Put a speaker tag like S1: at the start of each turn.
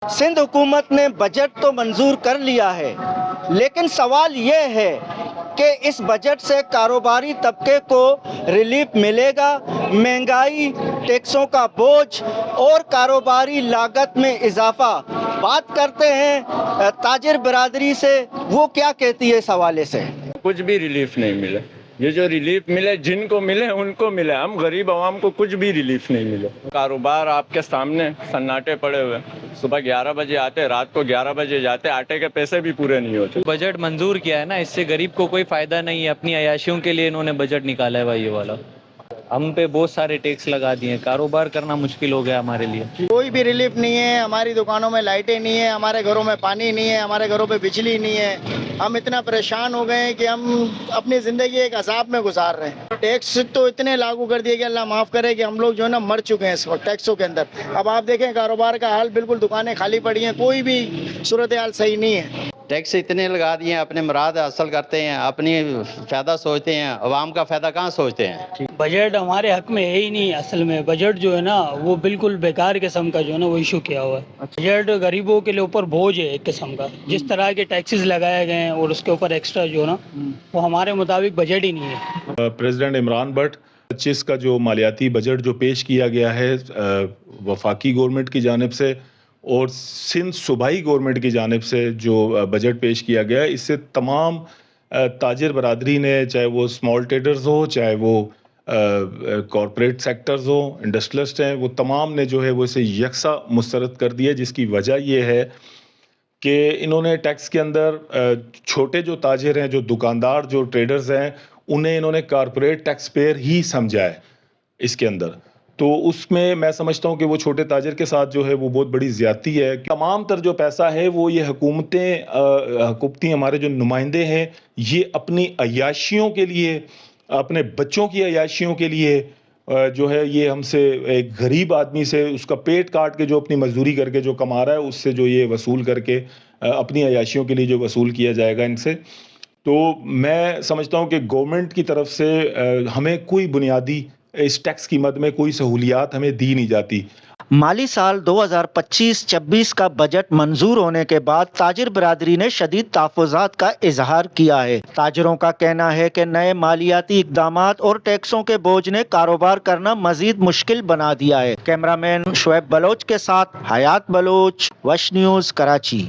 S1: सिंध हुकूमत ने बजट तो मंजूर कर लिया है, लेकिन सवाल ये है कि इस बजट से कारोबारी तबके को रिलीफ मिलेगा। महंगाई, टैक्सों का बोझ और कारोबारी लागत में इजाफा। बात करते हैं ताजिर बरादरी से, वो क्या कहती है इस हवाले से।
S2: कुछ भी रिलीफ नहीं मिला। ये जो रिलीफ मिले, जिनको मिले उनको मिले, हम गरीब आवाम को कुछ भी रिलीफ नहीं मिले। कारोबार आपके सामने सन्नाटे पड़े हुए, सुबह 11 बजे आते, रात को 11 बजे जाते, आटे के पैसे भी पूरे नहीं होते।
S3: बजट मंजूर किया है ना, इससे गरीब को कोई फायदा नहीं है। अपनी अयाशियों के लिए इन्होंने बजट निकाला है भाई ये वाला। हम पे बहुत सारे टैक्स लगा दिए, कारोबार करना मुश्किल हो गया हमारे लिए।
S4: कोई भी रिलीफ नहीं है। हमारी दुकानों में लाइटें नहीं है, हमारे घरों में पानी नहीं है, हमारे घरों पे बिजली नहीं है। हम इतना परेशान हो गए हैं कि हम अपनी जिंदगी एक अजाब में गुजार रहे हैं। टैक्स तो इतने लागू कर दिए कि अल्लाह माफ करे कि हम लोग जो है ना मर चुके हैं इस वक्त टैक्सों के अंदर। अब आप देखें कारोबार का हाल, बिल्कुल दुकानें खाली पड़ी हैं, कोई भी सूरत हाल सही नहीं है।
S5: टैक्स इतने लगा दिए हैं, अपने मुराद हासिल करते हैं, अपनी फ़ायदा सोचते हैं, अवाम का फ़ायदा कहाँ सोचते हैं।
S6: बजट हमारे हक में है ही नहीं। असल में बजट जो है ना वो बिल्कुल बेकार किस्म का जो है ना वो इशू किया हुआ है। बजट गरीबों के लिए ऊपर बोझ है एक किस्म का। जिस तरह के टैक्सेस लगाए गए हैं और उसके ऊपर एक्स्ट्रा जो है ना वो हमारे मुताबिक बजट ही नहीं है।
S7: प्रेसिडेंट इमरान भट्ट 25 का जो मालियाती बजट जो पेश किया गया है वफाकी गवर्नमेंट की जानिब से और सिंध सूबाई गवर्नमेंट की जानिब से जो बजट पेश किया गया है, इससे तमाम ताजिर बरादरी ने, चाहे वो स्मॉल ट्रेडर्स हो, चाहे वो कॉरपोरेट सेक्टर्स हो, इंडस्ट्रियलिस्ट हैं, वो तमाम ने जो है वो इसे यकसा मुस्तरद कर दिया। जिसकी वजह ये है कि इन्होंने टैक्स के अंदर छोटे जो ताजिर हैं, जो दुकानदार, जो ट्रेडर्स हैं, उन्हें इन्होंने कॉरपोरेट टैक्स पेयर ही समझा है इसके अंदर। तो उसमें मैं समझता हूँ कि वो छोटे ताजिर के साथ जो है वो बहुत बड़ी ज़्यादती है। तमाम तर जो पैसा है वो ये हुकूमती हमारे जो नुमाइंदे हैं, ये अपनी अयाशियों के लिए, अपने बच्चों की अयाशियों के लिए जो है ये हमसे, एक गरीब आदमी से उसका पेट काट के जो अपनी मजदूरी करके जो कमा रहा है, उससे जो ये वसूल करके अपनी अयाशियों के लिए जो वसूल किया जाएगा इनसे। तो मैं समझता हूँ कि गवर्नमेंट की तरफ से हमें कोई बुनियादी इस टैक्स की मद में कोई सहूलियात हमें दी नहीं जाती।
S1: माली साल 2025-26 का बजट मंजूर होने के बाद ताजिर बरादरी ने शदीद तहफ़्फ़ुज़ात का इजहार किया है। ताजिरों का कहना है कि नए मालियाती इक़दामात और टैक्सों के बोझ ने कारोबार करना मजीद मुश्किल बना दिया है। कैमरामैन शुएब बलोच के साथ हयात बलोच, वश न्यूज़, कराची।